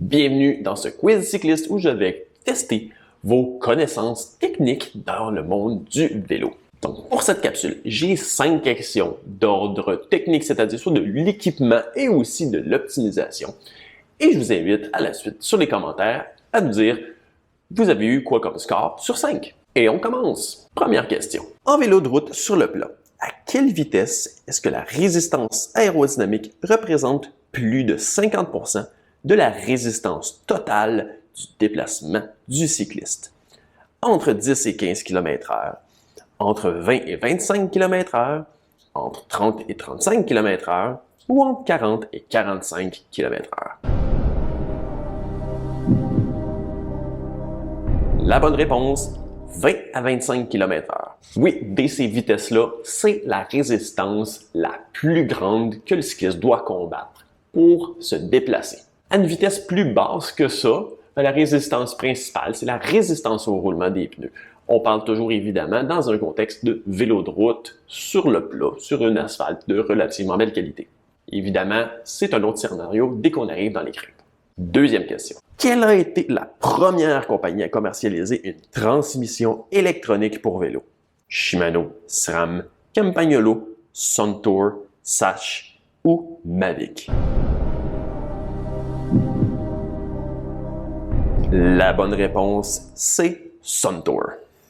Bienvenue dans ce quiz cycliste où je vais tester vos connaissances techniques dans le monde du vélo. Donc, pour cette capsule, j'ai 5 questions d'ordre technique, c'est-à-dire soit de l'équipement et aussi de l'optimisation. Et je vous invite à la suite sur les commentaires à nous dire vous avez eu quoi comme score sur 5. Et on commence. Première question. En vélo de route sur le plat, à quelle vitesse est-ce que la résistance aérodynamique représente plus de 50% de la résistance totale du déplacement du cycliste? Entre 10 et 15 km/h, entre 20 et 25 km/h, entre 30 et 35 km/h ou entre 40 et 45 km/h? La bonne réponse, 20 à 25 km/h. Oui, dès ces vitesses-là, c'est la résistance la plus grande que le cycliste doit combattre pour se déplacer. À une vitesse plus basse que ça, la résistance principale, c'est la résistance au roulement des pneus. On parle toujours évidemment dans un contexte de vélo de route sur le plat, sur une asphalte de relativement belle qualité. Évidemment, c'est un autre scénario dès qu'on arrive dans les crêpes. Deuxième question. Quelle a été la première compagnie à commercialiser une transmission électronique pour vélo? Shimano, SRAM, Campagnolo, Suntour, Sash ou Mavic? La bonne réponse, c'est Suntour.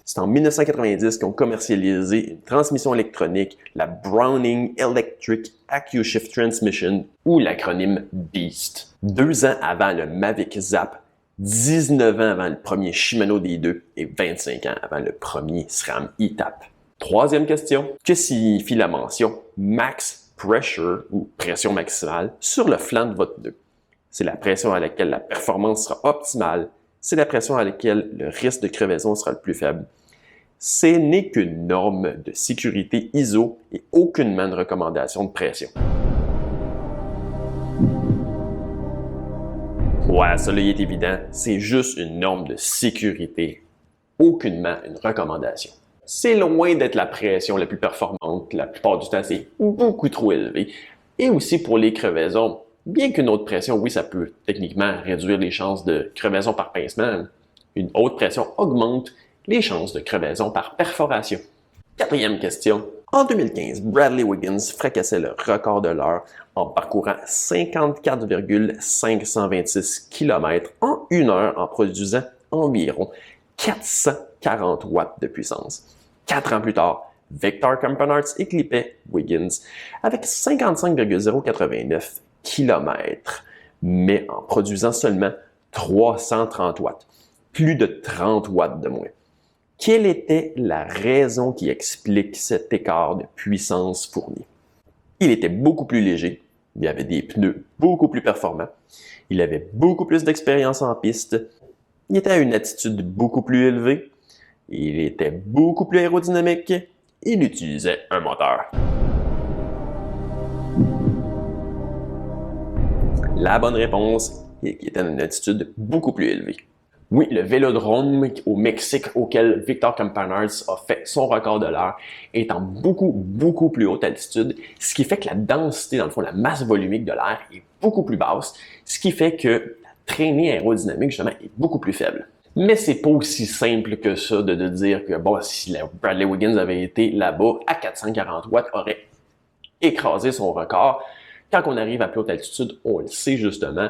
C'est en 1990 qu'ils ont commercialisé une transmission électronique, la Browning Electric AccuShift Transmission, ou l'acronyme BEAST. 2 ans avant le Mavic Zap, 19 ans avant le premier Shimano D2 et 25 ans avant le premier SRAM E-TAP. Troisième question. Que signifie la mention Max Pressure ou pression maximale sur le flanc de votre pneu? C'est la pression à laquelle la performance sera optimale. C'est la pression à laquelle le risque de crevaison sera le plus faible. Ce n'est qu'une norme de sécurité ISO et aucunement une recommandation de pression. Ouais, ça là, il est évident, c'est juste une norme de sécurité, aucunement une recommandation. C'est loin d'être la pression la plus performante, la plupart du temps c'est beaucoup trop élevé. Et aussi pour les crevaisons, bien qu'une haute pression, oui, ça peut techniquement réduire les chances de crevaison par pincement, une haute pression augmente les chances de crevaison par perforation. Quatrième question. En 2015, Bradley Wiggins fracassait le record de l'heure en parcourant 54,526 km en 1 heure en produisant environ 440 watts de puissance. 4 ans plus tard, Victor Campenaerts éclipait Wiggins avec 55,089 km, mais en produisant seulement 330 watts, plus de 30 watts de moins. Quelle était la raison qui explique cet écart de puissance fournie? Il était beaucoup plus léger, il avait des pneus beaucoup plus performants, il avait beaucoup plus d'expérience en piste, il était à une altitude beaucoup plus élevée, il était beaucoup plus aérodynamique, il utilisait un moteur. La bonne réponse est qu'il était à une altitude beaucoup plus élevée. Oui, le vélodrome au Mexique auquel Victor Campenaerts a fait son record de l'heure est en beaucoup plus haute altitude, ce qui fait que la densité, dans le fond, la masse volumique de l'air est beaucoup plus basse, ce qui fait que la traînée aérodynamique, justement, est beaucoup plus faible. Mais c'est pas aussi simple que ça de dire que, bon, si Bradley Wiggins avait été là-bas à 440 watts, aurait écrasé son record. Quand on arrive à plus haute altitude, on le sait justement,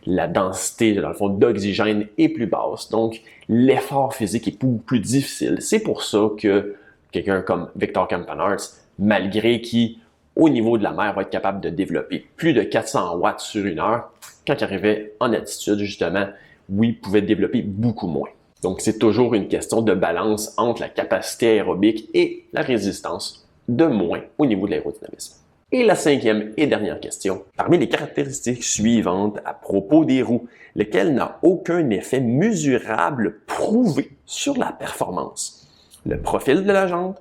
la densité, dans le fond, d'oxygène est plus basse. Donc, l'effort physique est beaucoup plus difficile. C'est pour ça que quelqu'un comme Victor Campenaerts, malgré qui, au niveau de la mer, va être capable de développer plus de 400 watts sur 1 heure, quand il arrivait en altitude, justement, oui, il pouvait développer beaucoup moins. Donc, c'est toujours une question de balance entre la capacité aérobique et la résistance de moins au niveau de l'aérodynamisme. Et la 5e et dernière question. Parmi les caractéristiques suivantes à propos des roues, lesquelles n'ont aucun effet mesurable prouvé sur la performance? Le profil de la jante,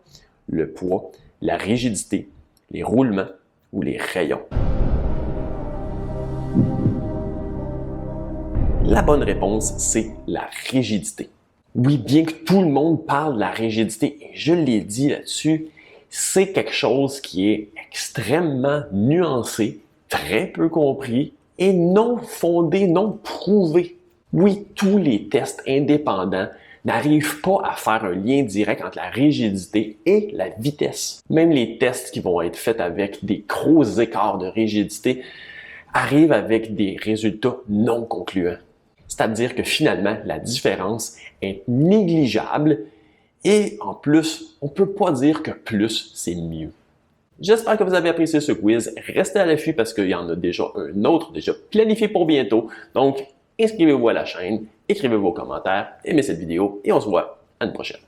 le poids, la rigidité, les roulements ou les rayons? La bonne réponse, c'est la rigidité. Oui, bien que tout le monde parle de la rigidité, et je l'ai dit là-dessus, c'est quelque chose qui est extrêmement nuancé, très peu compris est non fondée, non prouvée. Oui, tous les tests indépendants n'arrivent pas à faire un lien direct entre la rigidité et la vitesse. Même les tests qui vont être faits avec des gros écarts de rigidité arrivent avec des résultats non concluants. C'est-à-dire que finalement, la différence est négligeable et en plus, on ne peut pas dire que plus, c'est mieux. J'espère que vous avez apprécié ce quiz. Restez à l'affût parce qu'il y en a déjà un autre déjà planifié pour bientôt. Donc, inscrivez-vous à la chaîne, écrivez vos commentaires, aimez cette vidéo et on se voit à une prochaine.